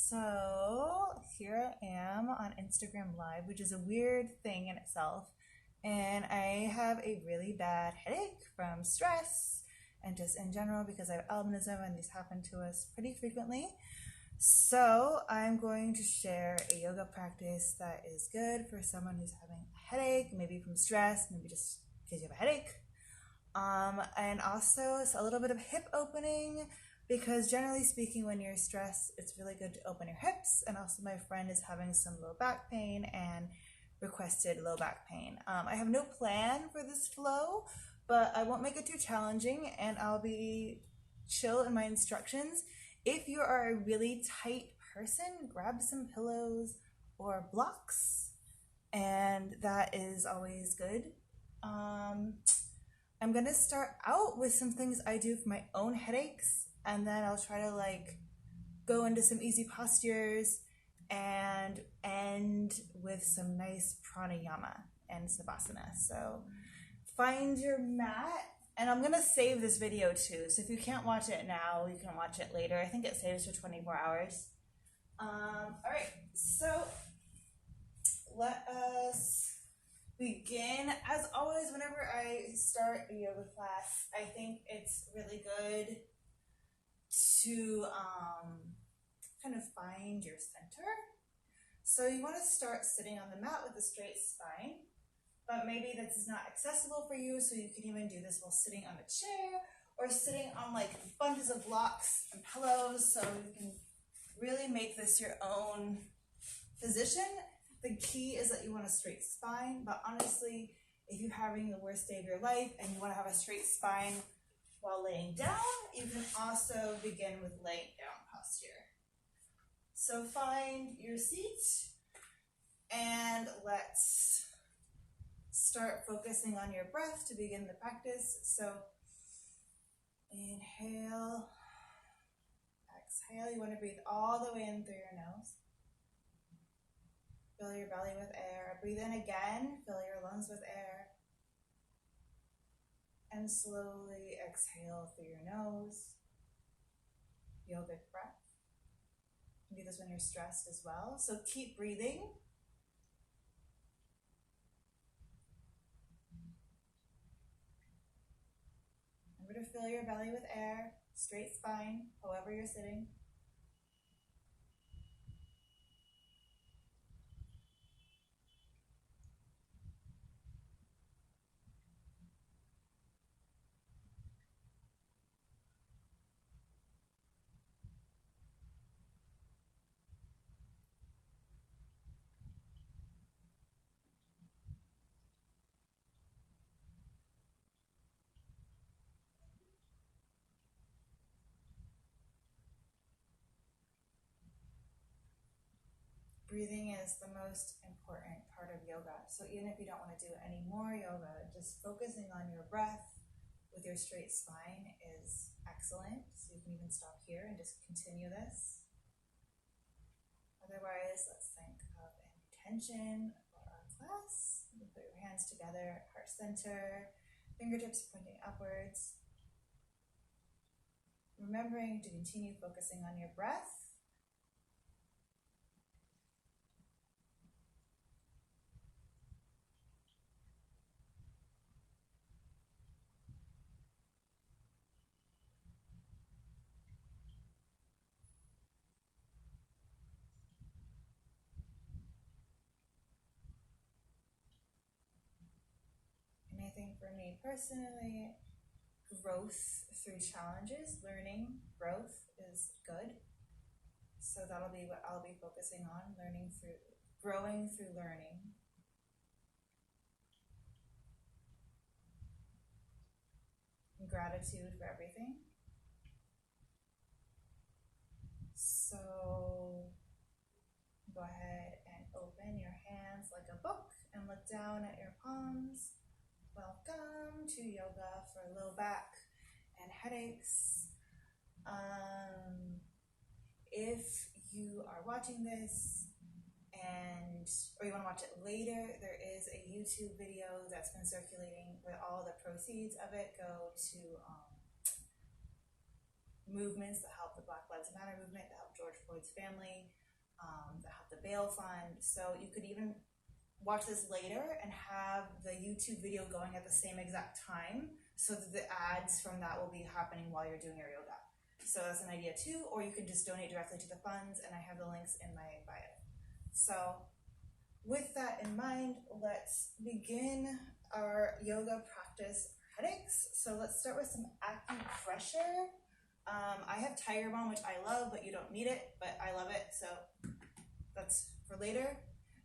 So here I am on Instagram Live, which is a weird thing in itself. And I have a really bad headache from stress and just in general because I have albinism and these happen to us pretty frequently. So I'm going to share a yoga practice that is good for someone who's having a headache, maybe from stress, maybe just because you have a headache. And also it's a little bit of hip opening because generally speaking, when you're stressed, it's really good to open your hips. And also my friend is having some low back pain and requested low back pain. I have no plan for this flow, but I won't make it too challenging and I'll be chill in my instructions. If you are a really tight person, grab some pillows or blocks, and that is always good. I'm gonna start out with some things I do for my own headaches, and then I'll try to go into some easy postures and end with some nice pranayama and savasana. So find your mat, and I'm gonna save this video too, so if you can't watch it now, you can watch it later. I think it saves for 24 hours. Alright, so let us begin. As always, whenever I start a yoga class, I think it's really good to kind of find your center. So you want to start sitting on the mat with a straight spine, but maybe this is not accessible for you, so you can even do this while sitting on a chair or sitting on bunches of blocks and pillows, so you can really make this your own position. The key is that you want a straight spine, but honestly, if you're having the worst day of your life and you want to have a straight spine while laying down, you can also begin with laying down posture. So find your seat and let's start focusing on your breath to begin the practice. So inhale, exhale. You want to breathe all the way in through your nose. Fill your belly with air. Breathe in again. Fill your lungs with air. And slowly exhale through your nose. Yogic breath. You can do this when you're stressed as well. So keep breathing. Remember to fill your belly with air. Straight spine, however you're sitting. Breathing is the most important part of yoga. So even if you don't want to do any more yoga, just focusing on your breath with your straight spine is excellent. So you can even stop here and just continue this. Otherwise, let's think of an intention for our class. You put your hands together, heart center, fingertips pointing upwards. Remembering to continue focusing on your breath. I think for me personally, growth through challenges, learning, growth is good. So that'll be what I'll be focusing on, growing through learning. And gratitude for everything. So go ahead and open your hands like a book and look down at your palms. Welcome to yoga for low back and headaches. If you are watching this or you want to watch it later, there is a YouTube video that's been circulating where all the proceeds of it go to movements that help the Black Lives Matter movement, that help George Floyd towards family that have the bail fund. So you could even watch this later and have the YouTube video going at the same exact time so that the ads from that will be happening while you're doing your yoga. So that's an idea too, or you can just donate directly to the funds, and I have the links in my bio. So with that in mind, let's begin our yoga practice for headaches. So let's start with some acupressure. I have Tiger Balm, which I love, but you don't need it, but I love it, so that's for later.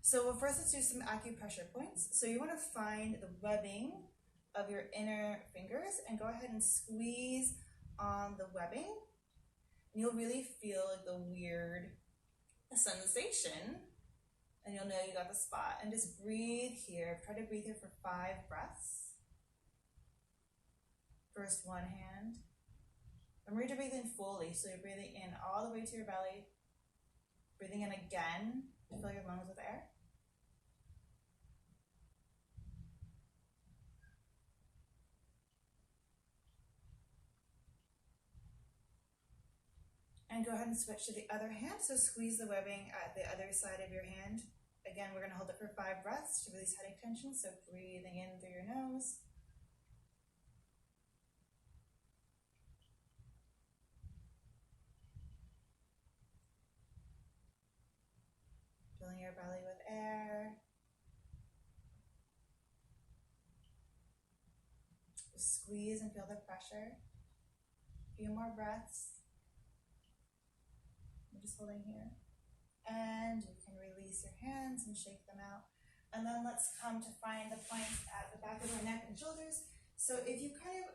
So first, let's do some acupressure points. So you want to find the webbing of your inner fingers and go ahead and squeeze on the webbing. And you'll really feel like the weird sensation, and you'll know you got the spot. And just breathe here. Try to breathe here for 5 breaths. First one hand. Remember to breathe in fully, so you're breathing in all the way to your belly. Breathing in again to fill your lungs with air. And go ahead and switch to the other hand. So squeeze the webbing at the other side of your hand. Again, we're going to hold it for 5 breaths to release headache tension. So breathing in through your nose. Filling your belly with air. Just squeeze and feel the pressure. A few more breaths. I'm just holding here. And you can release your hands and shake them out. And then let's come to find the points at the back of our neck and shoulders. So if you kind of,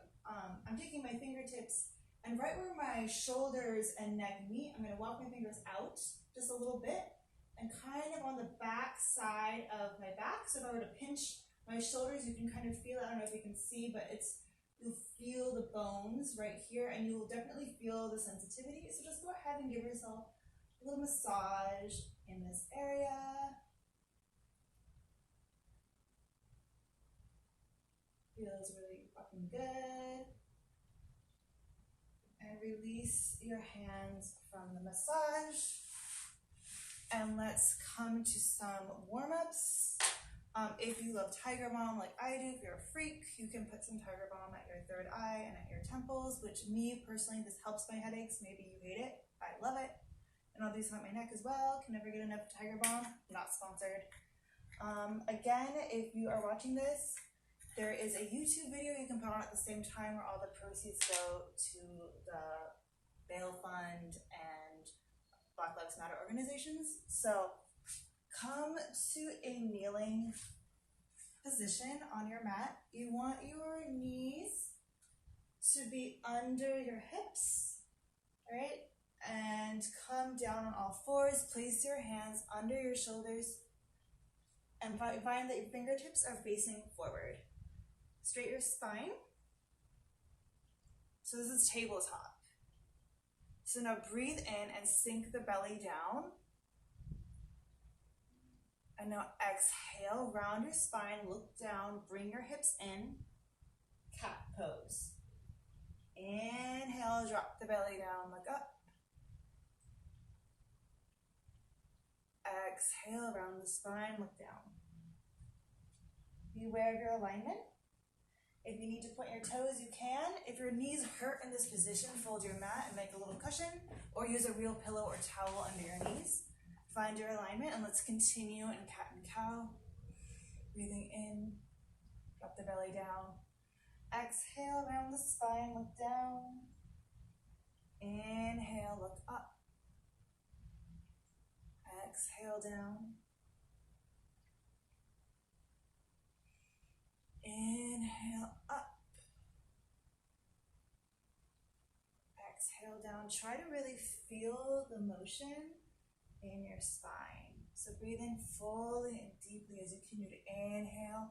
I'm taking my fingertips, and right where my shoulders and neck meet, I'm going to walk my fingers out just a little bit, and kind of on the back side of my back. So if I were to pinch my shoulders, you can kind of feel it. I don't know if you can see, but you'll feel the bones right here, and you will definitely feel the sensitivity. So just go ahead and give yourself a little massage in this area. Feels really fucking good. And release your hands from the massage. And let's come to some warm-ups. If you love Tiger Balm like I do, if you're a freak, you can put some Tiger Balm at your third eye and at your temples, which me personally, this helps my headaches. Maybe you hate it. I love it. And I'll do some at my neck as well. Can never get enough Tiger Balm. Not sponsored. Again, if you are watching this, there is a YouTube video you can put on at the same time where all the proceeds go to the bail fund and Black Lives Matter organizations. So come to a kneeling position on your mat. You want your knees to be under your hips, right? And come down on all fours. Place your hands under your shoulders and find that your fingertips are facing forward. Straight your spine. So this is tabletop. So now breathe in and sink the belly down. And now exhale, round your spine, look down, bring your hips in. Cat pose. Inhale, drop the belly down, look up. Exhale, round the spine, look down. Be aware of your alignment. If you need to point your toes, you can. If your knees hurt in this position, fold your mat and make a little cushion, or use a real pillow or towel under your knees. Find your alignment, and let's continue in cat and cow. Breathing in, drop the belly down. Exhale, round the spine, look down. Inhale, look up. Exhale down. Inhale up. Exhale down. Try to really feel the motion in your spine. So breathe in fully and deeply as you continue to inhale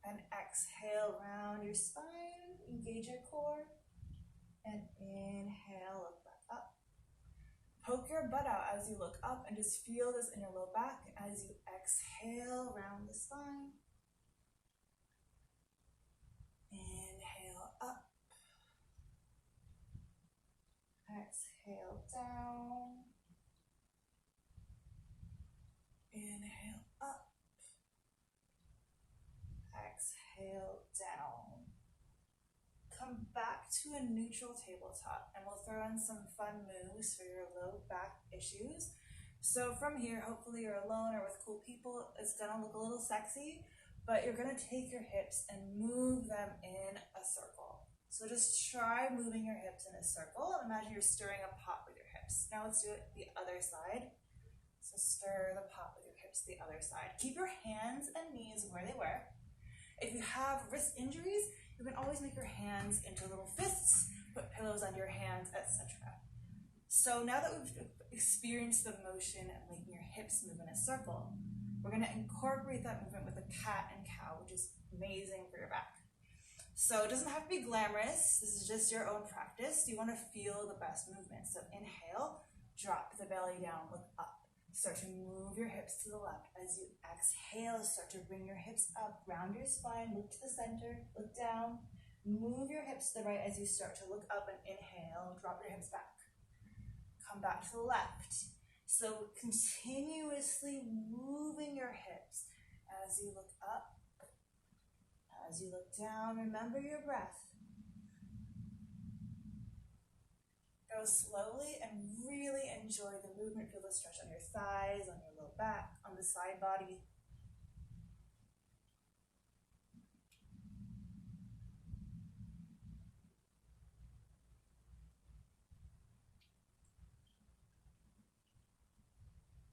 and exhale, round your spine, engage your core, and inhale, look back up. Poke your butt out as you look up and just feel this in your low back as you exhale, round the spine. Inhale up. Exhale down. back to a neutral tabletop, and we'll throw in some fun moves for your low back issues. So from here, hopefully you're alone or with cool people. It's gonna look a little sexy, but you're gonna take your hips and move them in a circle. So just try moving your hips in a circle. Imagine you're stirring a pot with your hips. Now let's do it the other side. So stir the pot with your hips the other side. Keep your hands and knees where they were. If you have wrist injuries, you can always make your hands into little fists, put pillows on your hands, etc. So now that we've experienced the motion and making your hips move in a circle, we're going to incorporate that movement with the cat and cow, which is amazing for your back. So it doesn't have to be glamorous. This is just your own practice. You want to feel the best movement. So inhale, drop the belly down, look up. Start to move your hips to the left. As you exhale, start to bring your hips up, round your spine, look to the center, look down. Move your hips to the right as you start to look up and inhale, drop your hips back. Come back to the left. So continuously moving your hips as you look up, as you look down. Remember your breath. Go slowly and really enjoy the movement. Feel the stretch on your thighs, on your low back, on the side body.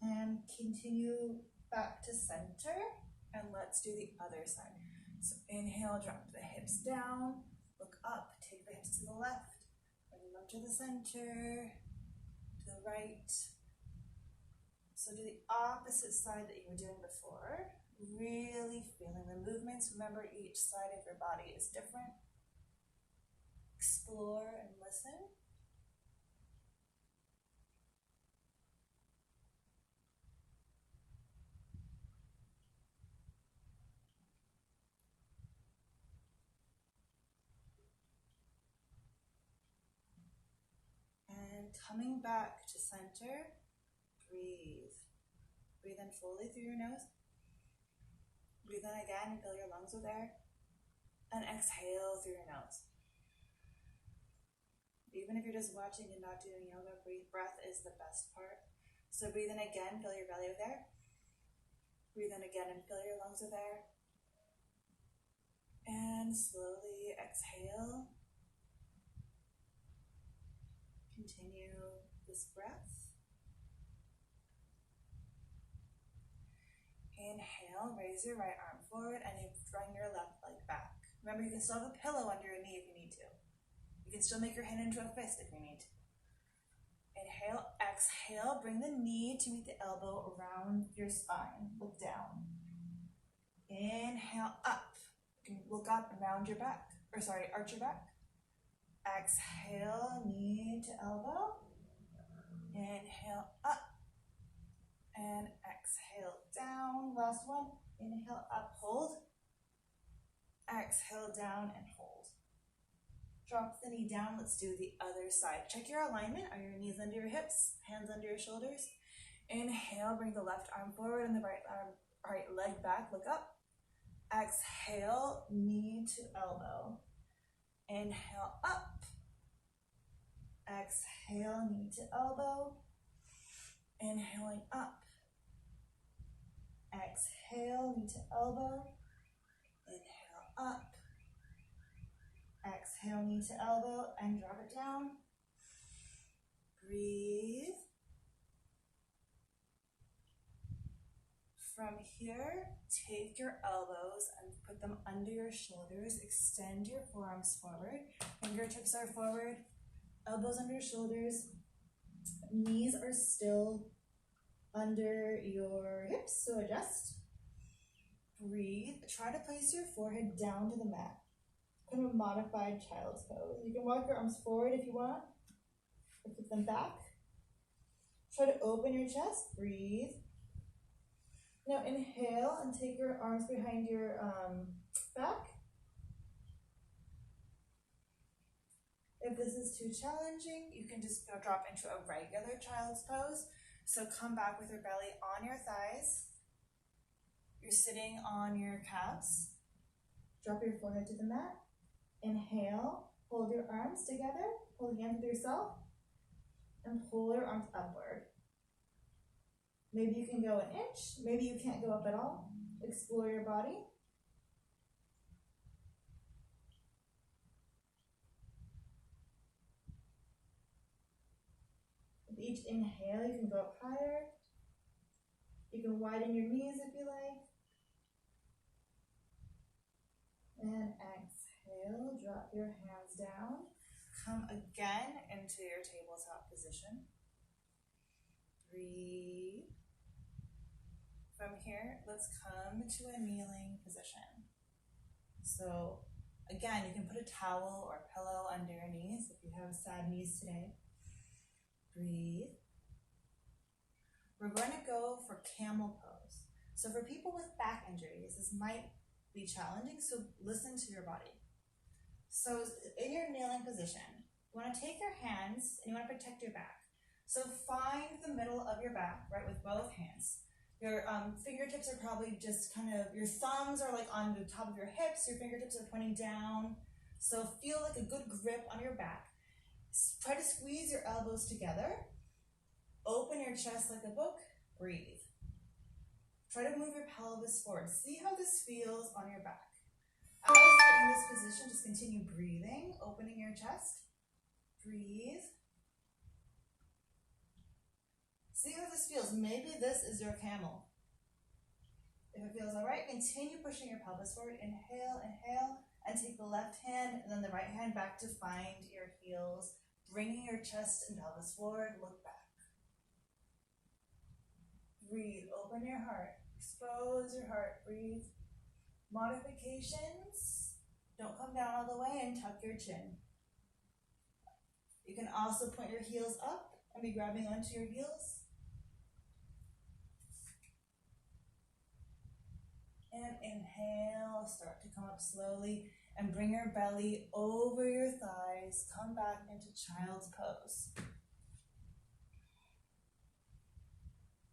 And continue back to center, and let's do the other side. So inhale, drop the hips down, look up, take the hips to the left, bring them to the center, to the right. So do the opposite side that you were doing before, really feeling the movements. Remember, each side of your body is different. Explore and listen. Coming back to center, breathe. Breathe in fully through your nose. Breathe in again and fill your lungs with air. And exhale through your nose. Even if you're just watching and not doing yoga, breath is the best part. So breathe in again, fill your belly with air. Breathe in again and fill your lungs with air. And slowly exhale. Continue this breath. Inhale, raise your right arm forward and you bring your left leg back. Remember, you can still have a pillow under your knee if you need to. You can still make your hand into a fist if you need to. Inhale, exhale, bring the knee to meet the elbow around your spine. Look down. Inhale, up. You can look up and round your back. Arch your back. Exhale, knee to elbow. Inhale, up. And exhale, down. Last one. Inhale, up, hold. Exhale, down and hold. Drop the knee down. Let's do the other side. Check your alignment. Are your knees under your hips? Hands under your shoulders? Inhale, bring the left arm forward and the right leg back. Look up. Exhale, knee to elbow. Inhale, up. Exhale, knee to elbow. Inhaling up. Exhale, knee to elbow. Inhale, up. Exhale, knee to elbow, and drop it down. Breathe. From here, take your elbows and put them under your shoulders. Extend your forearms forward. Fingertips are forward. Elbows under your shoulders. Knees are still under your hips, so adjust. Breathe. Try to place your forehead down to the mat. Kind of a modified child's pose. You can walk your arms forward if you want, or put them back. Try to open your chest. Breathe. Now inhale and take your arms behind your back. If this is too challenging, you can just drop into a regular child's pose. So come back with your belly on your thighs. You're sitting on your calves. Drop your forehead to the mat. Inhale, Hold your arms together, hold hands with yourself, and pull your arms upward. Maybe you can go an inch, maybe you can't go up at all. Explore your body. With each inhale, you can go up higher. You can widen your knees if you like. And exhale, drop your hands down. Come again into your tabletop position. Breathe. From here, let's come to a kneeling position. So again, you can put a towel or a pillow under your knees if you have sad knees today. Breathe. We're going to go for Camel Pose. So for people with back injuries, this might be challenging, so listen to your body. So in your kneeling position, you want to take your hands and you want to protect your back. So find the middle of your back, right, with both hands. Your fingertips are probably just kind of, your thumbs are like on the top of your hips, your fingertips are pointing down. So feel like a good grip on your back. Try to squeeze your elbows together. Open your chest like a book. Breathe. Try to move your pelvis forward. See how this feels on your back. As you're in this position, just continue breathing, opening your chest. Breathe. See how this feels. Maybe this is your camel. If it feels all right, continue pushing your pelvis forward. Inhale, inhale, and take the left hand and then the right hand back to find your heels, bringing your chest and pelvis forward. Look back. Breathe. Open your heart. Expose your heart. Breathe. Modifications. Don't come down all the way and tuck your chin. You can also point your heels up and be grabbing onto your heels. And inhale, start to come up slowly and bring your belly over your thighs. Come back into Child's Pose.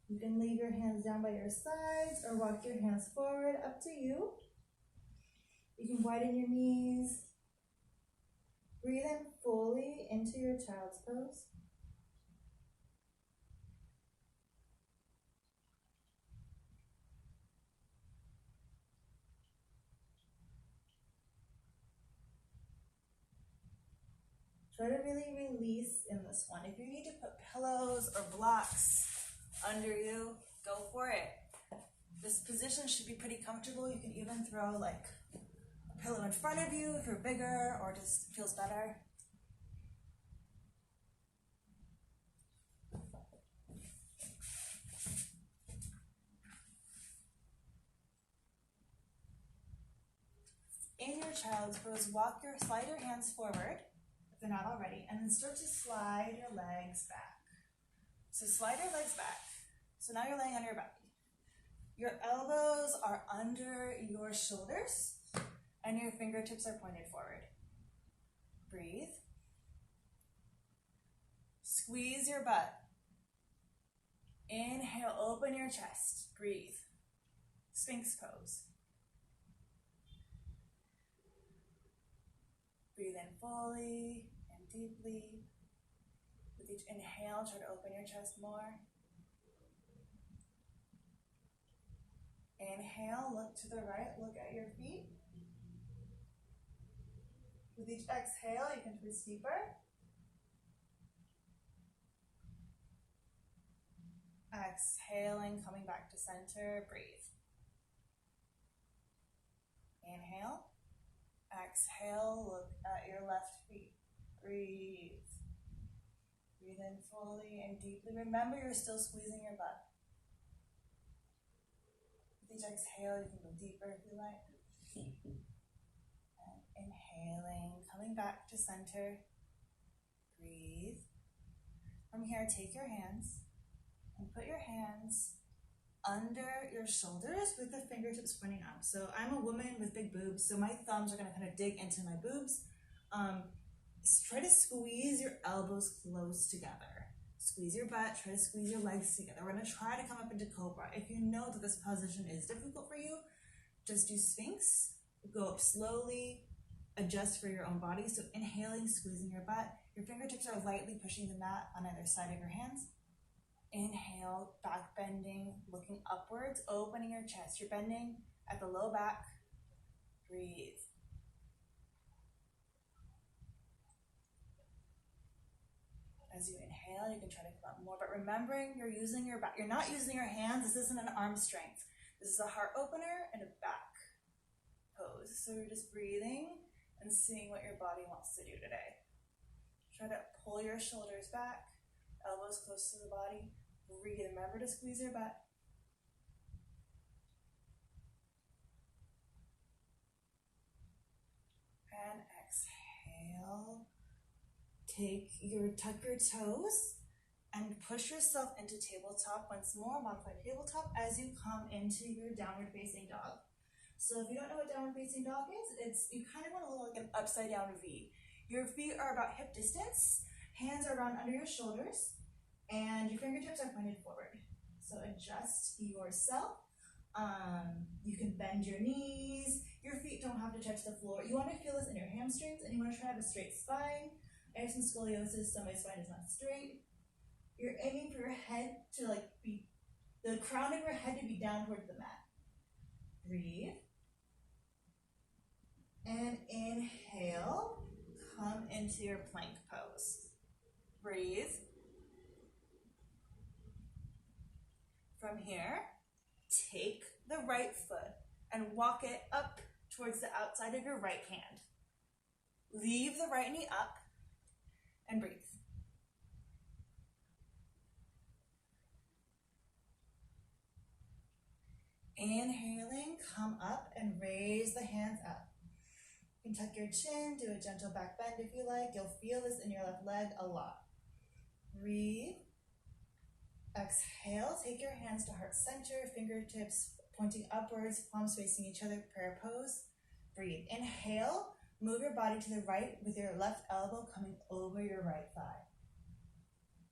You can leave your hands down by your sides or walk your hands forward, up to you. You can widen your knees. Breathe in fully into your Child's Pose. Try to really release in this one. If you need to put pillows or blocks under you, go for it. This position should be pretty comfortable. You can even throw like a pillow in front of you if you're bigger or just feels better. In your Child's Pose, slide your hands forward if they're not already, and then start to slide your legs back. So slide your legs back. So now you're laying on your belly. Your elbows are under your shoulders and your fingertips are pointed forward. Breathe. Squeeze your butt. Inhale, open your chest. Breathe. Sphinx pose. Breathe in fully and deeply. With each inhale, try to open your chest more. Inhale, look to the right, look at your feet. With each exhale, you can twist deeper. Exhaling, coming back to center, breathe. Inhale. Exhale, look at your left feet. Breathe. Breathe in fully and deeply. Remember, you're still squeezing your butt. With each exhale, you can go deeper if you like. And inhaling, coming back to center. Breathe. From here, take your hands and put your hands under your shoulders with the fingertips pointing up. So I'm a woman with big boobs, so my thumbs are gonna kind of dig into my boobs. Try to squeeze your elbows close together. Squeeze your butt, try to squeeze your legs together. We're gonna try to come up into Cobra. If you know that this position is difficult for you, just do Sphinx. Go up slowly adjust for your own body. So inhaling, squeezing your butt. Your fingertips are lightly pushing the mat on either side of your hands. Inhale, back bending, looking upwards, opening your chest. You're bending at the low back. Breathe. As you inhale, you can try to come up more, but remembering you're using your back. You're not using your hands. This isn't an arm strength. This is a heart opener and a back pose. So you're just breathing and seeing what your body wants to do today. Try to pull your shoulders back, elbows close to the body. Breathe. Remember to squeeze your butt. And exhale. Tuck your toes and push yourself into tabletop once more. Modified tabletop as you come into your downward facing dog. So if you don't know what downward facing dog is, you kind of want to look like an upside down V. Your feet are about hip distance, hands are around under your shoulders, and your fingertips are pointed forward. So adjust yourself. You can bend your knees. Your feet don't have to touch the floor. You want to feel this in your hamstrings, and you want to try to have a straight spine. I have some scoliosis, so my spine is not straight. You're aiming for your head to be, the crown of your head to be down towards the mat. Breathe. And inhale, come into your plank pose. Breathe. From here, take the right foot and walk it up towards the outside of your right hand. Leave the right knee up and breathe. Inhaling, come up and raise the hands up. You can tuck your chin, do a gentle back bend if you like. You'll feel this in your left leg a lot. Breathe. Exhale, take your hands to heart center, fingertips pointing upwards, palms facing each other, prayer pose. Breathe. Inhale, move your body to the right with your left elbow coming over your right thigh.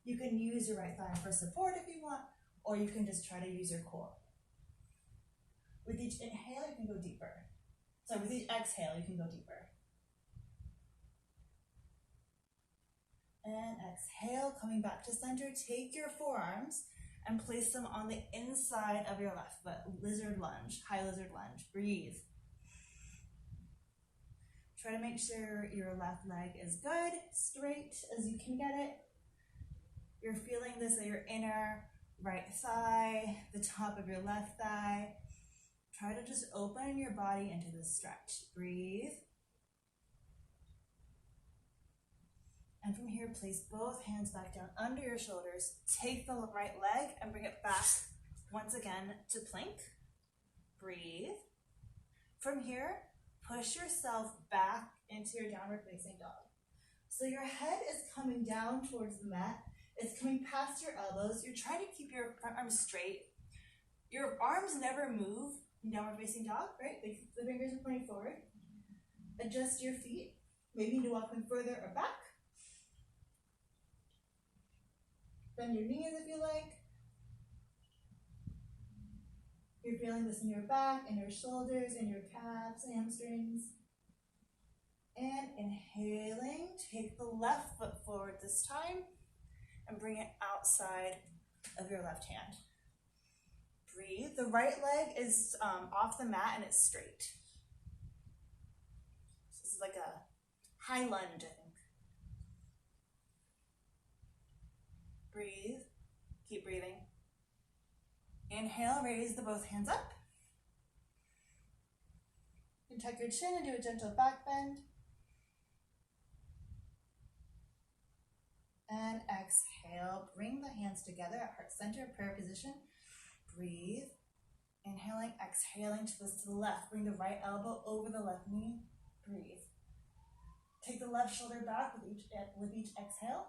You can use your right thigh for support if you want, or you can just try to use your core. With each inhale, you can go deeper. So with each exhale, you can go deeper. And exhale, coming back to center. Take your forearms and place them on the inside of your left foot. Lizard lunge, high lizard lunge. Breathe. Try to make sure your left leg is good, straight as you can get it. You're feeling this at your inner right thigh, the top of your left thigh. Try to just open your body into this stretch. Breathe. And from here, place both hands back down under your shoulders. Take the right leg and bring it back once again to plank. Breathe. From here, push yourself back into your downward facing dog. So your head is coming down towards the mat. It's coming past your elbows. You're trying to keep your front arms straight. Your arms never move in downward facing dog, right? The fingers are pointing forward. Adjust your feet. Maybe you need to walk them further or back. Bend your knees if you like. You're feeling this in your back, in your shoulders, in your calves, hamstrings. And inhaling, take the left foot forward this time and bring it outside of your left hand. Breathe. The right leg is off the mat and it's straight. This is like a high lunge, I think. Breathe. Keep breathing. Inhale, raise the both hands up. You can tuck your chin and do a gentle back bend. And exhale, bring the hands together at heart center, prayer position. Breathe. Inhaling, exhaling, twist to the left. Bring the right elbow over the left knee. Breathe. Take the left shoulder back with each exhale.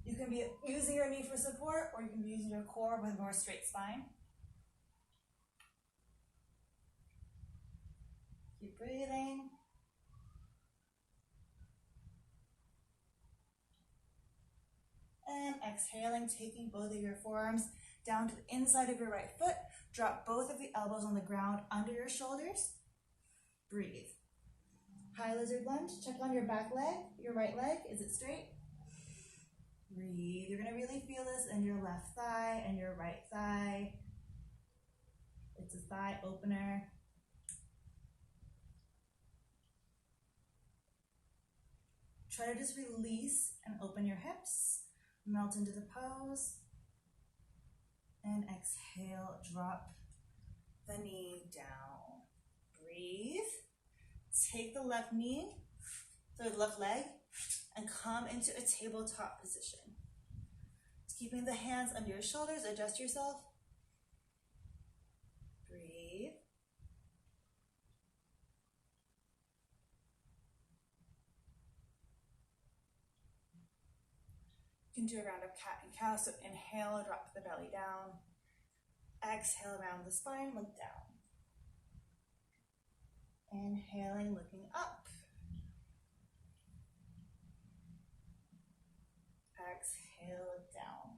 You can be using your knee for support, or you can be using your core with a more straight spine. Keep breathing. And exhaling, taking both of your forearms down to the inside of your right foot. Drop both of the elbows on the ground under your shoulders. Breathe. High lizard lunge. Check on your back leg, your right leg. Is it straight? Breathe. You're going to really feel this in your left thigh and your right thigh. It's a thigh opener. Try to just release and open your hips. Melt into the pose. And exhale, drop the knee down. Breathe. Take the left knee, so the left leg, and come into a tabletop position. Just keeping the hands under your shoulders, adjust yourself. Breathe. You can do a round of cat and cow, so inhale, drop the belly down. Exhale, round the spine, look down. Inhaling, looking up. Exhale, down.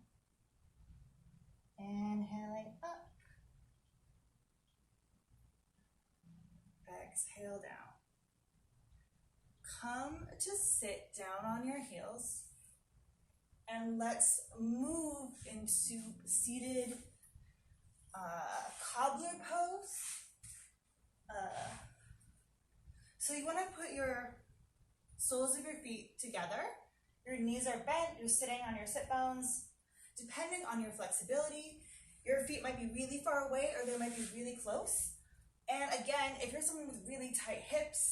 Inhaling up. Exhale, down. Come to sit down on your heels. And let's move into seated Cobbler pose. So you want to put your soles of your feet together. Your knees are bent. You're sitting on your sit bones. Depending on your flexibility, your feet might be really far away or they might be really close. And again, if you're someone with really tight hips,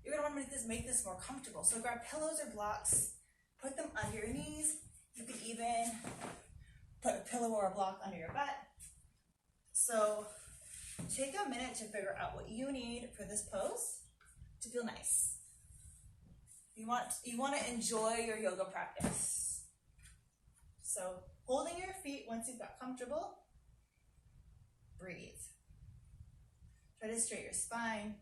you're going to want to make this more comfortable. So grab pillows or blocks, put them under your knees. You could even put a pillow or a block under your butt. So take a minute to figure out what you need for this pose to feel nice. You want to enjoy your yoga practice. So holding your feet once you've got comfortable, breathe. Try to straighten your spine.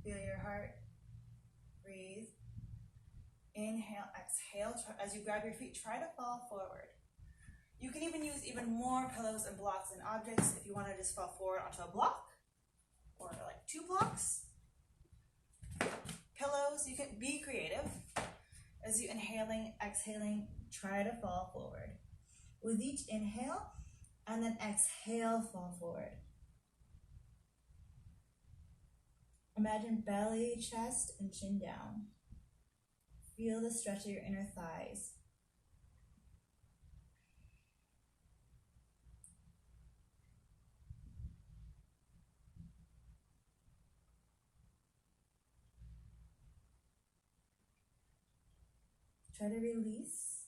Feel your heart. Breathe. Inhale, exhale. As you grab your feet, try to fall forward. You can even use even more pillows and blocks and objects if you want to just fall forward onto a block or like 2 blocks. Pillows, you can be creative. As you inhaling, exhaling, try to fall forward. With each inhale and then exhale, fall forward. Imagine belly, chest, and chin down. Feel the stretch of your inner thighs. Try to release.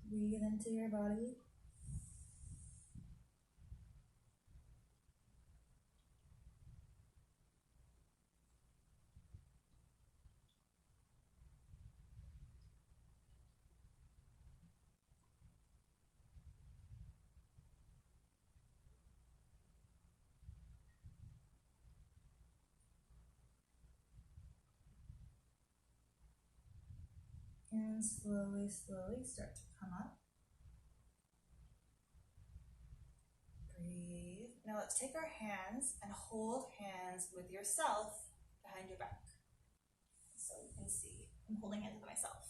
Breathe into your body. And slowly, slowly start to come up. Breathe. Now let's take our hands and hold hands with yourself behind your back. So you can see I'm holding hands with myself.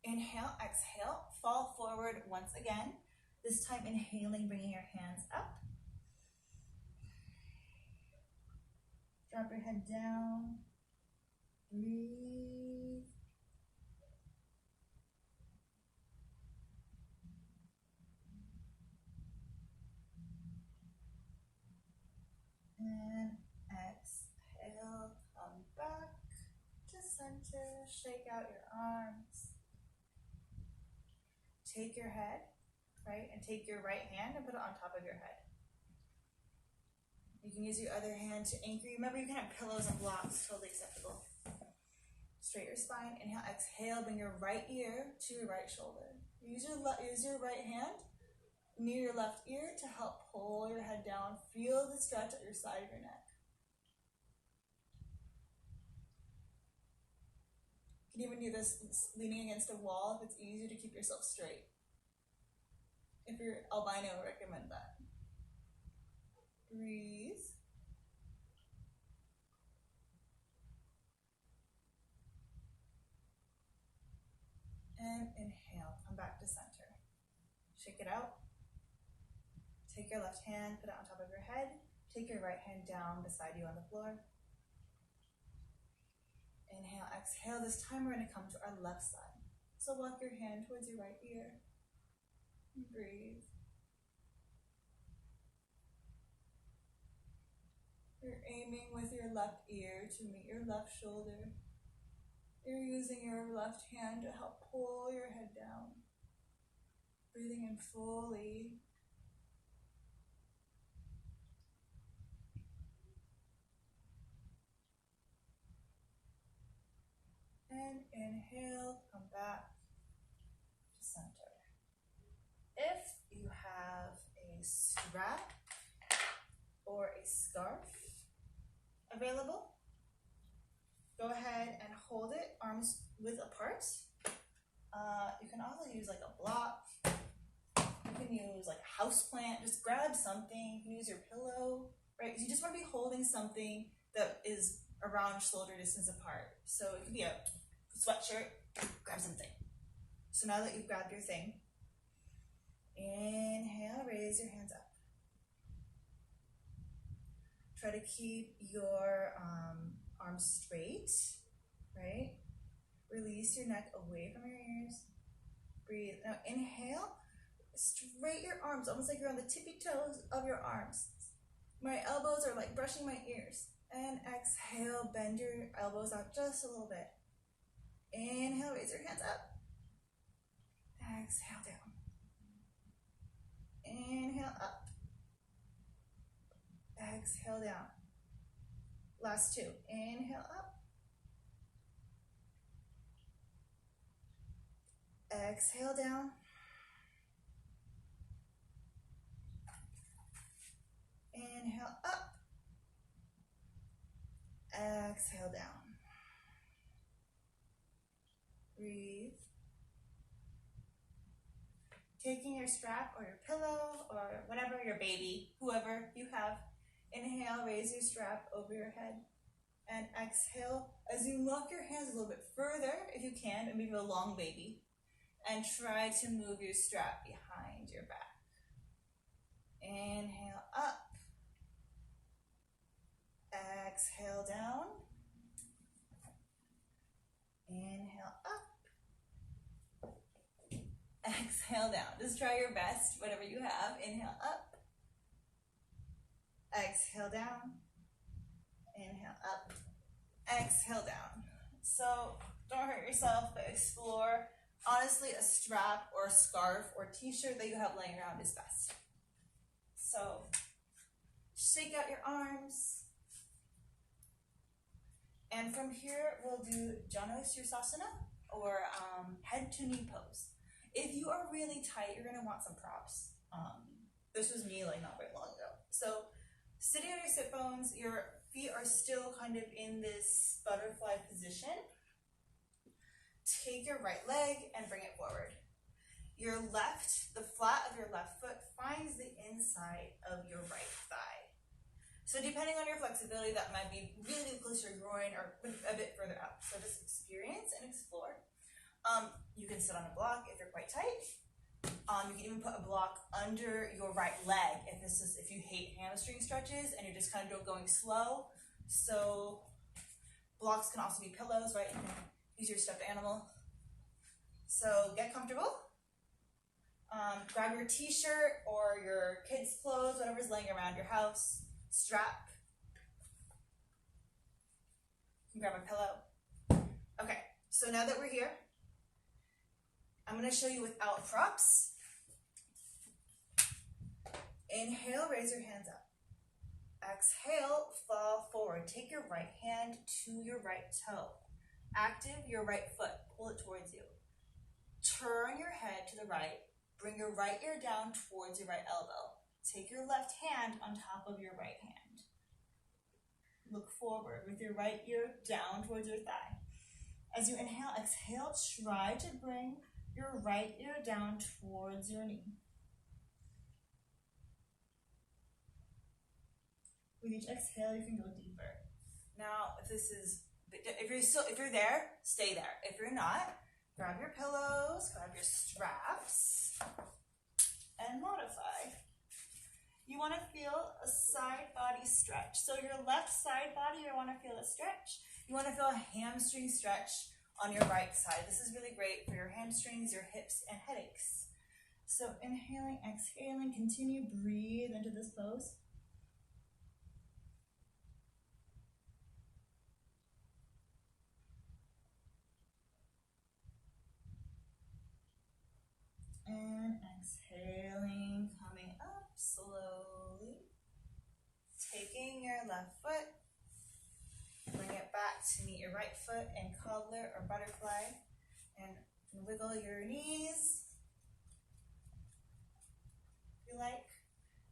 Inhale, exhale, fall forward once again. This time inhaling, bringing your hands up. Drop your head down. Breathe. And exhale, come back to center, shake out your arms. Take your head, right, and take your right hand and put it on top of your head. You can use your other hand to anchor. Remember, you can have pillows and blocks, totally acceptable. Straight your spine, inhale, exhale, bring your right ear to your right shoulder. Use your right hand near your left ear to help pull your head down. Feel the stretch at your side of your neck. You can even do this leaning against a wall if it's easier to keep yourself straight. If you're albino, I recommend that. Breathe. And inhale, come back to center. Shake it out. Take your left hand, put it on top of your head. Take your right hand down beside you on the floor. Inhale, exhale. This time we're going to come to our left side. So walk your hand towards your right ear. And breathe. You're aiming with your left ear to meet your left shoulder. You're using your left hand to help pull your head down. Breathing in fully. And inhale, come back to center. If you have a strap or a scarf available, go ahead and hold it, arms width apart. You can also use like a block. You can use like a house plant. Just grab something. You can use your pillow, right? You just want to be holding something that is around shoulder distance apart. So it could be a sweatshirt. Grab something. So now that you've grabbed your thing, inhale, raise your hands up. Try to keep your arms straight, right? Release your neck away from your ears. Breathe. Now inhale, straighten your arms, almost like you're on the tippy toes of your arms. My elbows are like brushing my ears. And exhale, bend your elbows out just a little bit. Inhale, raise your hands up. Exhale down. Inhale up. Exhale down. Last two. Inhale up. Exhale down. Inhale up. Exhale down. Breathe. Taking your strap or your pillow or whatever, your baby, whoever you have, inhale, raise your strap over your head. And exhale, as you lock your hands a little bit further, if you can, and maybe a long baby, and try to move your strap behind your back. Inhale up. Exhale down. Inhale up. Exhale down. Just try your best, whatever you have. Inhale up. Exhale down. Inhale up. Exhale down. So don't hurt yourself, but explore. Honestly, a strap or a scarf or t-shirt that you have laying around is best. So shake out your arms. And from here, we'll do Janu Sirsasana or head to knee pose. If you are really tight, you're gonna want some props. This was me like not very long ago. So sitting on your sit bones, your feet are still kind of in this butterfly position. Take your right leg and bring it forward. Your left, the flat of your left foot finds the inside of your right thigh. So depending on your flexibility, that might be really close to your groin or a bit further up. So just experience and explore. You can sit on a block if you're quite tight. You can even put a block under your right leg if you hate hamstring stretches and you're just kind of going slow. So blocks can also be pillows, right? You can use your stuffed animal. So get comfortable. Grab your t-shirt or your kids' clothes, whatever's laying around your house. Strap. You can grab a pillow. Okay, so now that we're here, I'm going to show you without props. Inhale, raise your hands up. Exhale, fall forward. Take your right hand to your right toe. Active your right foot. Pull it towards you. Turn your head to the right. Bring your right ear down towards your right elbow. Take your left hand on top of your right hand. Look forward with your right ear down towards your thigh. As you inhale, exhale, try to bring your right ear down towards your knee. With each exhale, you can go deeper. Now, if you're there, stay there. If you're not, grab your pillows, grab your straps, and modify. You want to feel a side body stretch. So your left side body, you want to feel a stretch. You want to feel a hamstring stretch on your right side. This is really great for your hamstrings, your hips, and headaches. So inhaling, exhaling, continue, breathe into this pose. And exhaling, coming up slowly. Taking your left foot, bring it back to meet your right foot in Cobbler or Butterfly, and wiggle your knees if you like.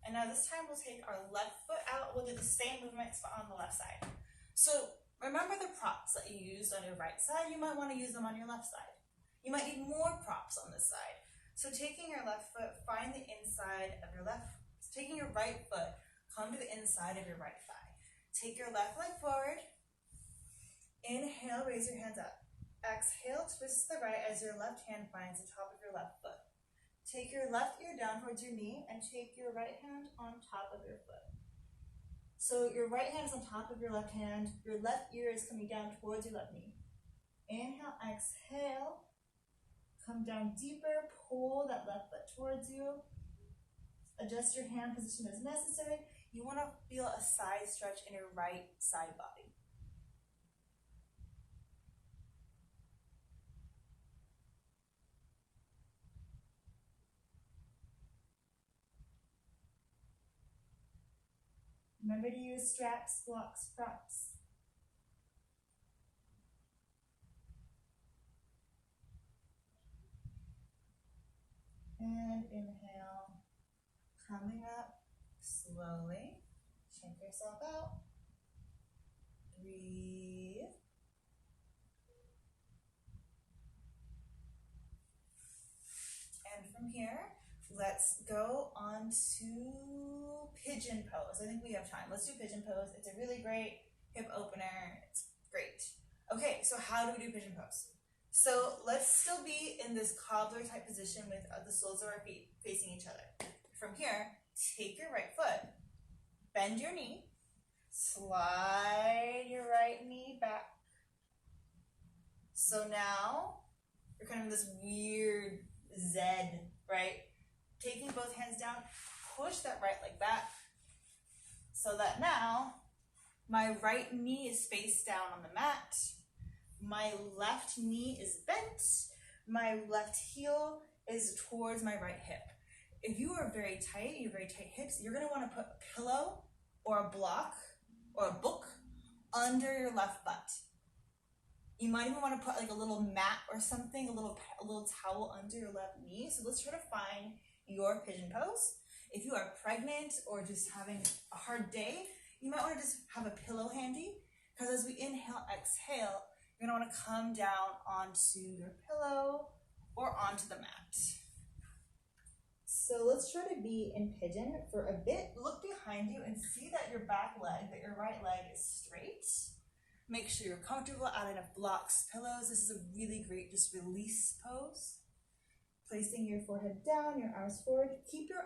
And now this time we'll take our left foot out. We'll do the same movements but on the left side. So remember the props that you used on your right side, you might want to use them on your left side. You might need more props on this side. So taking your left foot, find the inside of your left, taking your right foot, come to the inside of your right thigh. Take your left leg forward. Inhale, raise your hands up. Exhale, twist the right as your left hand finds the top of your left foot. Take your left ear down towards your knee and take your right hand on top of your foot. So your right hand is on top of your left hand. Your left ear is coming down towards your left knee. Inhale, exhale. Come down deeper, pull that left foot towards you. Adjust your hand position as necessary. You want to feel a side stretch in your right side body. Remember to use straps, blocks, props. And inhale, coming up slowly. Shake yourself out. Breathe. And from here, let's go on to Pigeon Pose. I think we have time. Let's do Pigeon Pose. It's a really great hip opener. It's great. Okay, so how do we do Pigeon Pose? So let's still be in this cobbler type position with the soles of our feet facing each other. From here, take your right foot, bend your knee, slide your right knee back. So now you're kind of in this weird Z, right? Taking both hands down, push that right leg back so that now my right knee is face down on the mat. My left knee is bent. My left heel is towards my right hip. If you are very tight, you have very tight hips, you're going to want to put a pillow or a block or a book under your left butt. You might even want to put like a little mat or something, a little towel under your left knee. So let's try to find your Pigeon Pose. If you are pregnant or just having a hard day, you might want to just have a pillow handy, because as we inhale, exhale, you're going to want to come down onto your pillow or onto the mat. So let's try to be in pigeon for a bit. Look behind you and see that your back leg, that your right leg is straight. Make sure you're comfortable, add enough blocks, pillows. This is a really great just release pose. Placing your forehead down, your arms forward. Keep your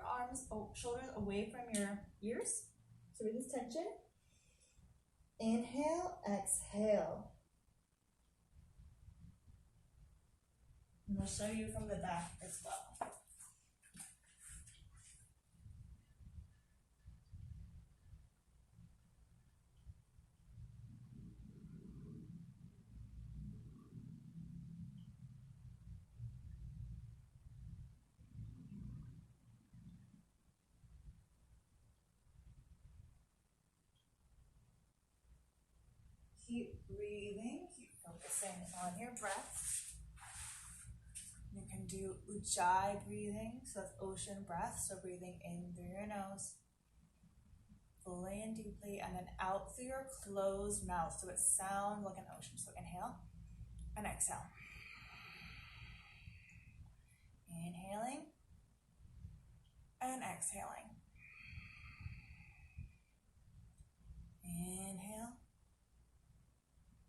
shoulders away from your ears. So release tension. Inhale, exhale. And I'll show you from the back as well. Keep breathing, keep focusing on your breath. You can do Ujjayi breathing, so that's ocean breath, so breathing in through your nose, fully and deeply, and then out through your closed mouth, so it sounds like an ocean. So inhale, and exhale. Inhaling and exhaling. Inhale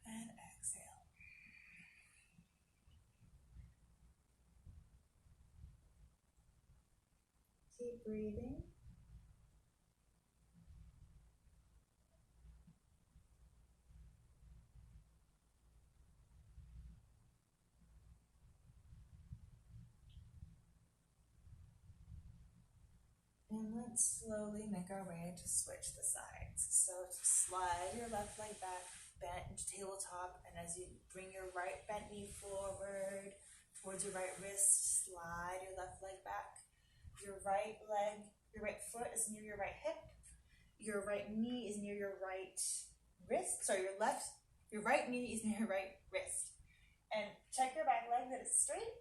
and exhale. Keep breathing. And let's slowly make our way to switch the sides. So to slide your left leg back, bent tabletop, and as you bring your right bent knee forward towards your right wrist, slide your left leg back. Your right leg, your right foot is near your right hip. Your right knee is near your right wrist. Sorry, your right knee is near your right wrist. And check your back leg that it's straight.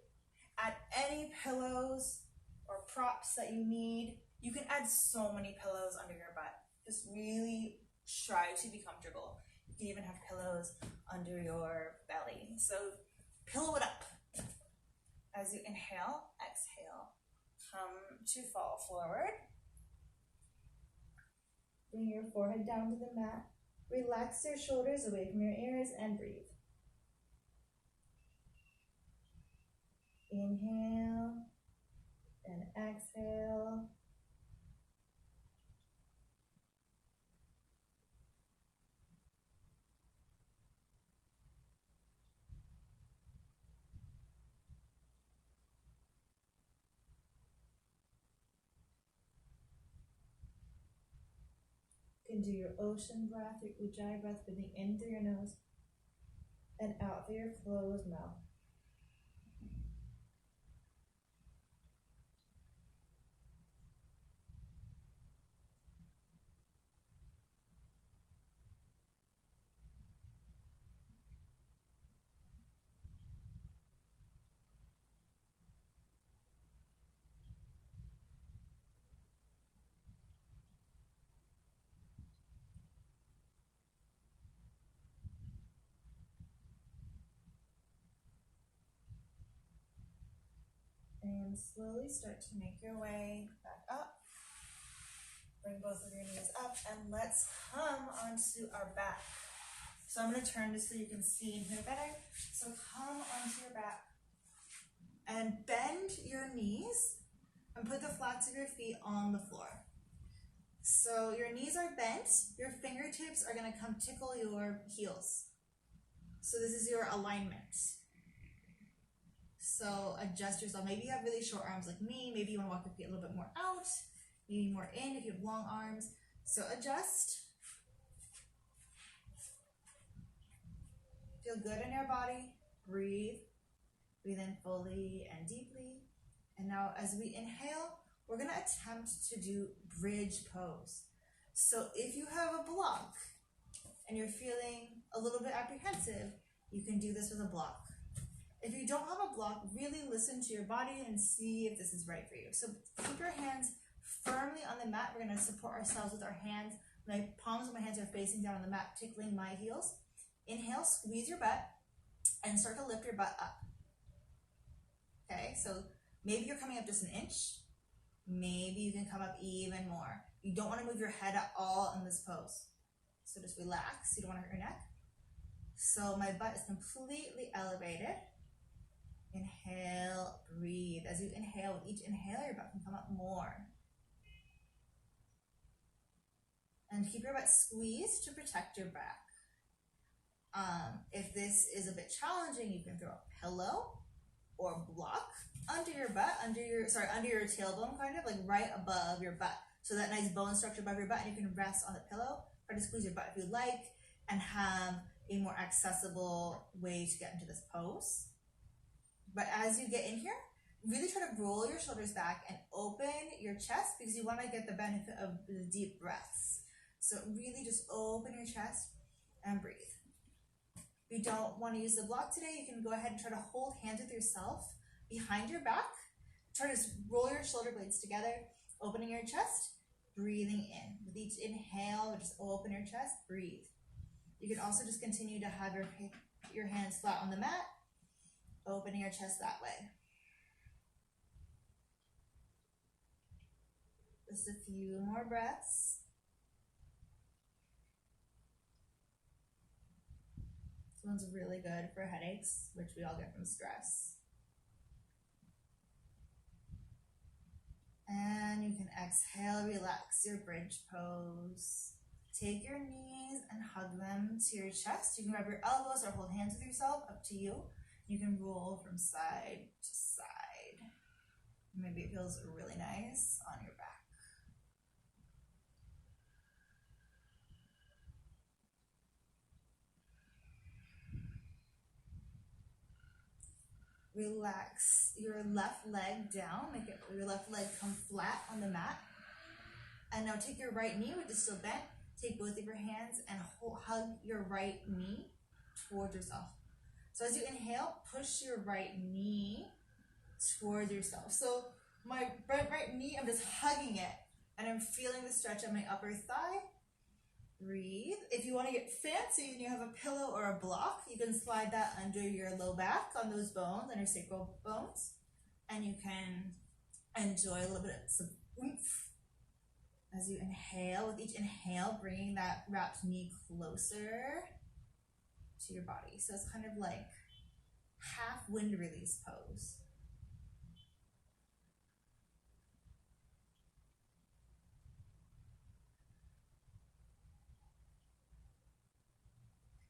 Add any pillows or props that you need. You can add so many pillows under your butt. Just really try to be comfortable. You can even have pillows under your belly. So pillow it up. As you inhale, exhale. Come to fall forward. Bring your forehead down to the mat. Relax your shoulders away from your ears and breathe. Inhale and exhale. You can do your ocean breath, your ujjayi breath, breathing in through your nose and out through your closed mouth. And slowly start to make your way back up. Bring both of your knees up and let's come onto our back. So I'm going to turn this so you can see and hear better. So come onto your back and bend your knees and put the flats of your feet on the floor. So your knees are bent, your fingertips are going to come tickle your heels. So this is your alignment. So adjust yourself. Maybe you have really short arms like me. Maybe you want to walk your feet a little bit more out, maybe more in if you have long arms. So adjust. Feel good in your body. Breathe. Breathe in fully and deeply. And now as we inhale, we're going to attempt to do bridge pose. So if you have a block and you're feeling a little bit apprehensive, you can do this with a block. If you don't have a block, really listen to your body and see if this is right for you. So keep your hands firmly on the mat. We're going to support ourselves with our hands. My palms of my hands are facing down on the mat, tickling my heels. Inhale, squeeze your butt, and start to lift your butt up. Okay, so maybe you're coming up just an inch. Maybe you can come up even more. You don't want to move your head at all in this pose. So just relax. You don't want to hurt your neck. So my butt is completely elevated. Inhale, breathe. As you inhale, with each inhale, your butt can come up more. And keep your butt squeezed to protect your back. If this is a bit challenging, you can throw a pillow or block under your butt, under your tailbone, kind of like right above your butt. So that nice bone structure above your butt, and you can rest on the pillow. Try to squeeze your butt if you like, and have a more accessible way to get into this pose. But as you get in here, really try to roll your shoulders back and open your chest, because you want to get the benefit of the deep breaths. So really just open your chest and breathe. If you don't want to use the block today, you can go ahead and try to hold hands with yourself behind your back. Try to roll your shoulder blades together, opening your chest, breathing in. With each inhale, just open your chest, breathe. You can also just continue to have your hands flat on the mat, Opening your chest that way. Just a few more breaths. This one's really good for headaches, which we all get from stress. And you can exhale, relax your bridge pose. Take your knees and hug them to your chest. You can grab your elbows or hold hands with yourself, up to you. You can roll from side to side. Maybe it feels really nice on your back. Relax your left leg down. Make your left leg come flat on the mat. And now take your right knee, which is still bent. Take both of your hands and hug your right knee towards yourself. So as you inhale, push your right knee towards yourself. So my right knee, I'm just hugging it. And I'm feeling the stretch on my upper thigh. Breathe. If you want to get fancy and you have a pillow or a block, you can slide that under your low back on those bones, on your sacral bones. And you can enjoy a little bit of oomph. As you inhale, with each inhale, bringing that wrapped knee closer to your body. So it's kind of like half wind release pose.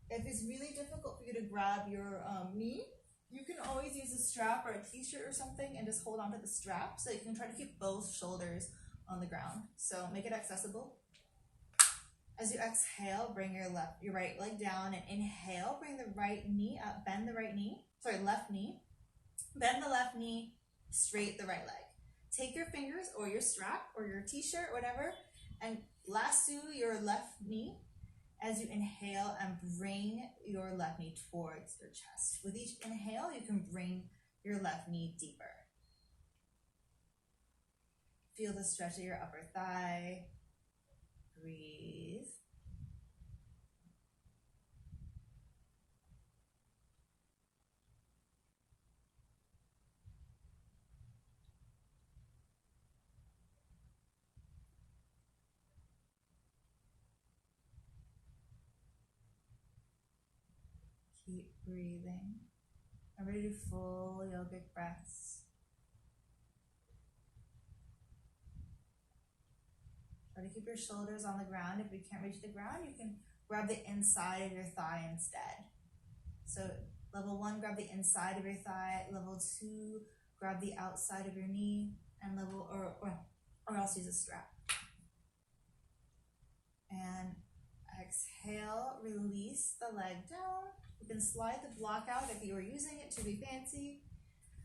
If it's really difficult for you to grab your knee, you can always use a strap or a t-shirt or something and just hold onto the strap, so you can try to keep both shoulders on the ground. So make it accessible. As you exhale, bring your right leg down, and inhale, bring the right knee up, bend the left knee, bend the left knee, straight the right leg. Take your fingers or your strap or your t-shirt, whatever, and lasso your left knee as you inhale and bring your left knee towards your chest. With each inhale, you can bring your left knee deeper. Feel the stretch of your upper thigh. Breathe. Keep breathing. I'm ready to do full yogic breaths. Try to keep your shoulders on the ground. If you can't reach the ground, you can grab the inside of your thigh instead. So level 1, grab the inside of your thigh. Level 2, grab the outside of your knee. And or else use a strap. And exhale, release the leg down. You can slide the block out if you were using it to be fancy.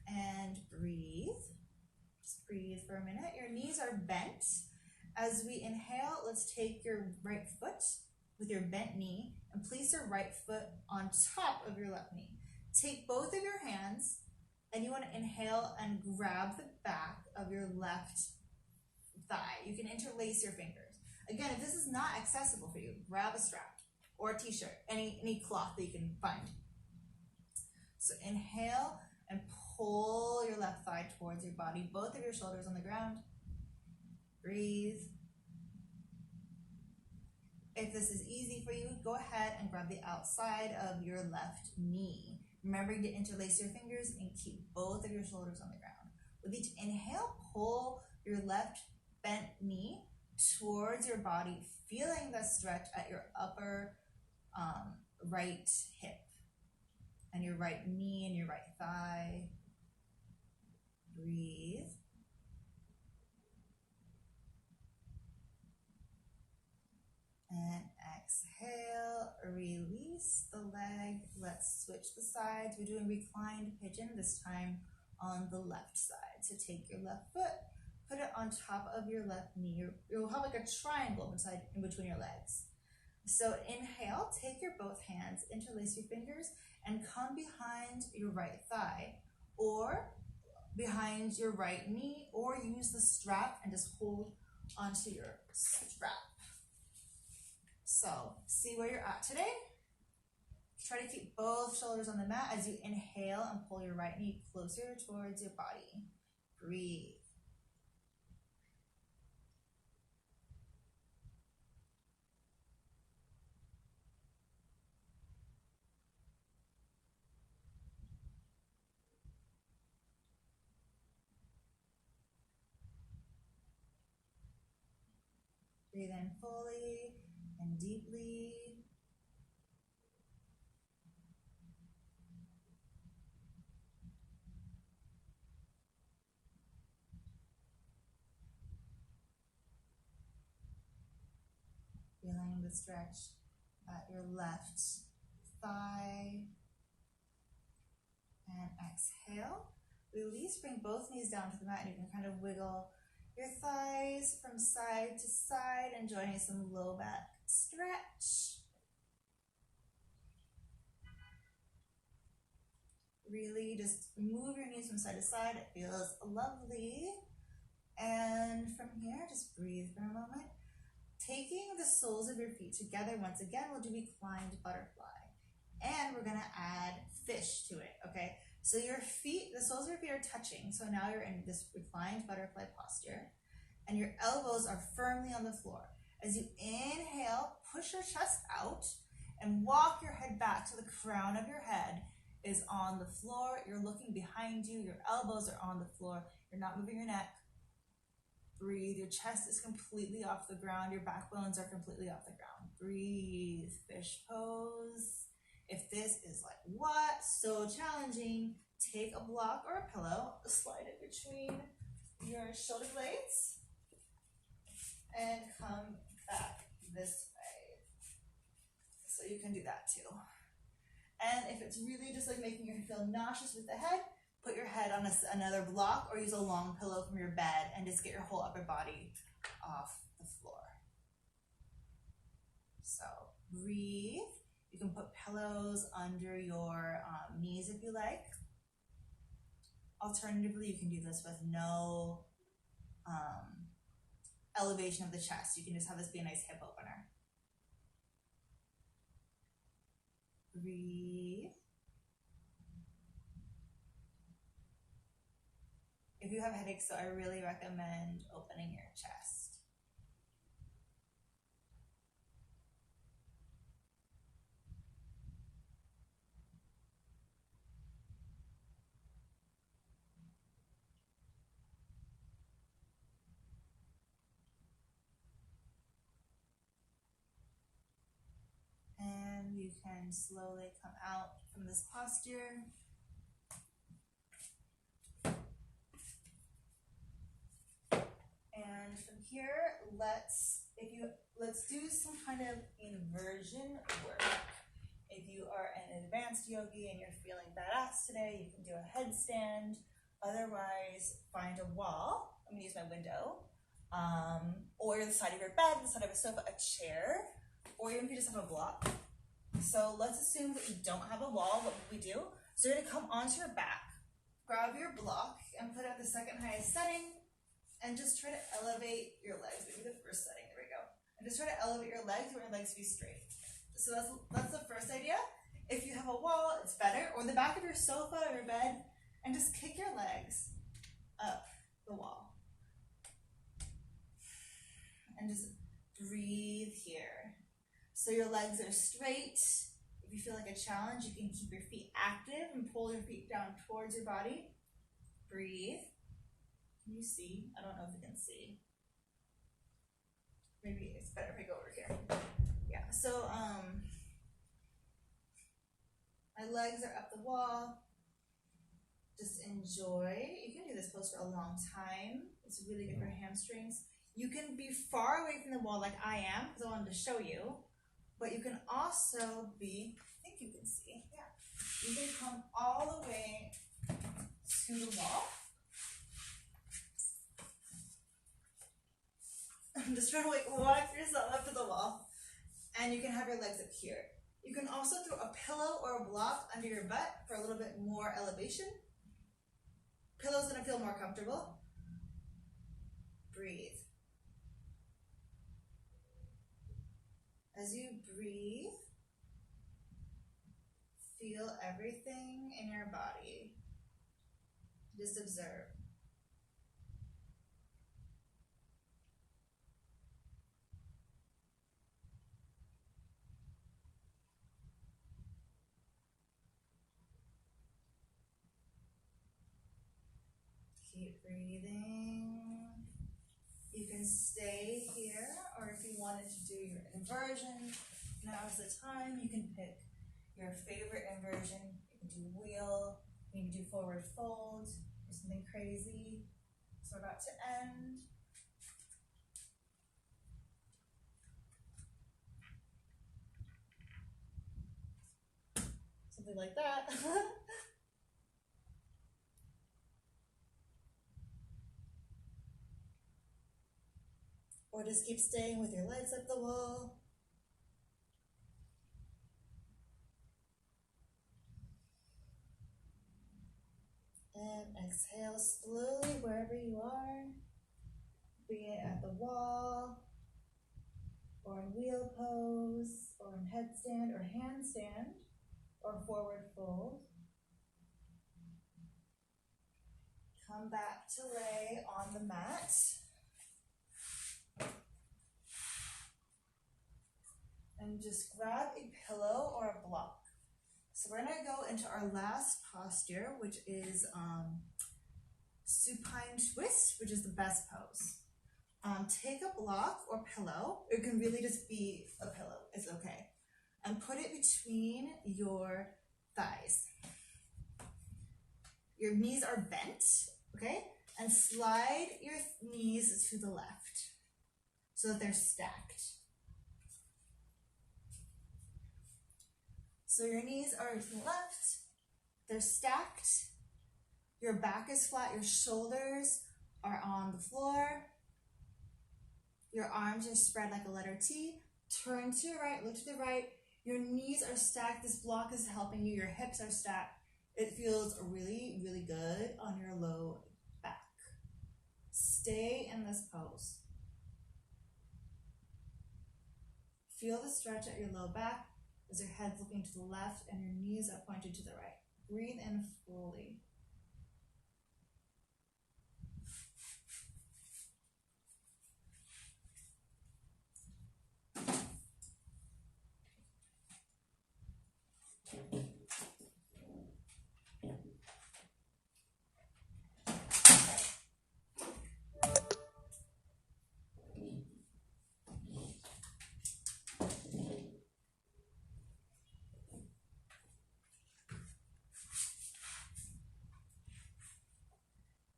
And breathe. Just breathe for a minute. Your knees are bent. As we inhale, let's take your right foot with your bent knee and place your right foot on top of your left knee. Take both of your hands, and you want to inhale and grab the back of your left thigh. You can interlace your fingers. Again, if this is not accessible for you, grab a strap or a t-shirt, any cloth that you can find. So inhale and pull your left thigh towards your body, both of your shoulders on the ground. Breathe. If this is easy for you, go ahead and grab the outside of your left knee. Remembering to interlace your fingers and keep both of your shoulders on the ground. With each inhale, pull your left bent knee towards your body, feeling the stretch at your upper right hip and your right knee and your right thigh. Breathe. And exhale, release the leg. Let's switch the sides. We're doing reclined pigeon, this time on the left side. So take your left foot, put it on top of your left knee. You'll have like a triangle in between your legs. So inhale, take your both hands, interlace your fingers, and come behind your right thigh, or behind your right knee, or use the strap and just hold onto your strap. So see where you're at today. Try to keep both shoulders on the mat as you inhale and pull your right knee closer towards your body. Breathe. Breathe in fully and deeply. Feeling the stretch at your left thigh. And exhale. Release, bring both knees down to the mat, and you can kind of wiggle your thighs from side to side, enjoying some low back stretch. Really just move your knees from side to side. It feels lovely. And from here, just breathe for a moment. Taking the soles of your feet together once again, we'll do Reclined Butterfly. And we're gonna add fish to it, okay? So your feet, the soles of your feet are touching. So now you're in this Reclined Butterfly posture. And your elbows are firmly on the floor. As you inhale, push your chest out and walk your head back to the crown of your head is on the floor. You're looking behind you. Your elbows are on the floor. You're not moving your neck. Breathe. Your chest is completely off the ground. Your backbones are completely off the ground. Breathe. Fish pose. If this is like, what? So challenging, take a block or a pillow, slide it between your shoulder blades, and come back this way. So you can do that too. And if it's really just like making you feel nauseous with the head, put your head on another block or use a long pillow from your bed and just get your whole upper body off the floor. So breathe. You can put pillows under your knees if you like. Alternatively, you can do this with no elevation of the chest. You can just have this be a nice hip opener. Breathe. If you have headaches, so I really recommend opening your chest. And you can slowly come out from this posture. And from here, let's do some kind of inversion work. If you are an advanced yogi and you're feeling badass today, you can do a headstand. Otherwise, find a wall. I'm gonna use my window. Or the side of your bed, the side of a sofa, a chair, or even if you just have a block. So let's assume that you don't have a wall. What would we do? So you're gonna come onto your back, grab your block, and put it at the second highest setting, and just try to elevate your legs. Maybe the first setting, there we go. And just try to elevate your legs. You want your legs to be straight. So that's the first idea. If you have a wall, it's better. Or the back of your sofa or your bed, and just kick your legs up the wall. And just breathe here. So your legs are straight. If you feel like a challenge, you can keep your feet active and pull your feet down towards your body. Breathe. Can you see? I don't know if you can see. Maybe it's better if I go over here. Yeah, so my legs are up the wall. Just enjoy. You can do this pose for a long time. It's really good for hamstrings. You can be far away from the wall like I am, because I wanted to show you. But you can also be, I think you can see, yeah. You can come all the way to the wall. Just try to walk yourself up to the wall. And you can have your legs up here. You can also throw a pillow or a block under your butt for a little bit more elevation. Pillow's gonna feel more comfortable. Breathe. As you breathe, feel everything in your body. Just observe. Keep breathing. You can stay here, or if you wanted to do your inversion, now's the time. You can pick your favorite inversion. You can do wheel, you can do forward fold, or something crazy. So we're about to end. Something like that. Or just keep staying with your legs up the wall. And exhale slowly wherever you are, be it at the wall, or in wheel pose, or in headstand, or handstand, or forward fold. Come back to lay on the mat. And just grab a pillow or a block. So we're gonna go into our last posture, which is Supine Twist, which is the best pose. Take a block or pillow. It can really just be a pillow, it's okay. And put it between your thighs. Your knees are bent, okay? And slide your knees to the left so that they're stacked. So your knees are to the left, they're stacked, your back is flat, your shoulders are on the floor, your arms are spread like a letter T, turn to your right, look to the right, your knees are stacked, this block is helping you, your hips are stacked. It feels really, really good on your low back. Stay in this pose. Feel the stretch at your low back as your head's looking to the left and your knees are pointed to the right. Breathe in fully.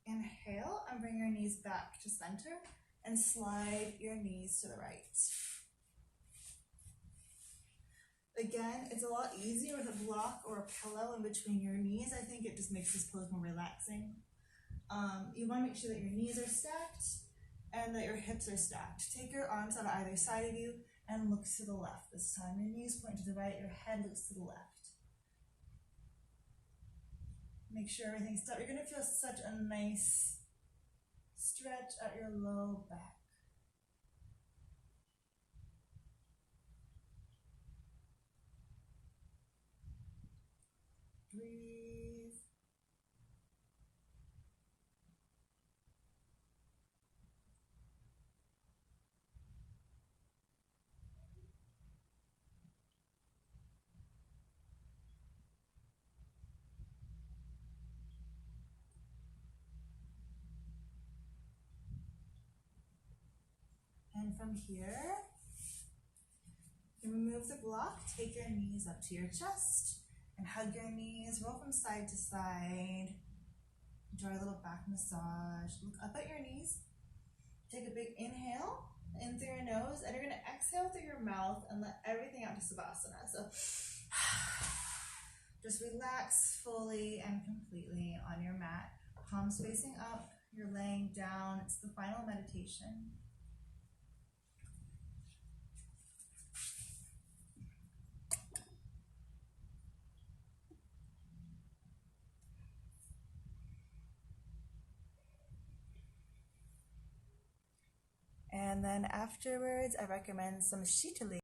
Inhale and bring your knees back to center and slide your knees to the right. Again, it's a lot easier with a block or a pillow in between your knees. I think it just makes this pose more relaxing. You want to make sure that your knees are stacked and that your hips are stacked. Take your arms out of either side of you and look to the left this time. Your knees point to the right, your head looks to the left. Make sure everything's tight. You're going to feel such a nice stretch at your low back. Breathe. And from here, you remove the block, take your knees up to your chest, and hug your knees, roll from side to side. Enjoy a little back massage. Look up at your knees. Take a big inhale in through your nose, and you're going to exhale through your mouth and let everything out to savasana. So just relax fully and completely on your mat. Palms facing up, you're laying down. It's the final meditation. And then afterwards, I recommend some Sheetali.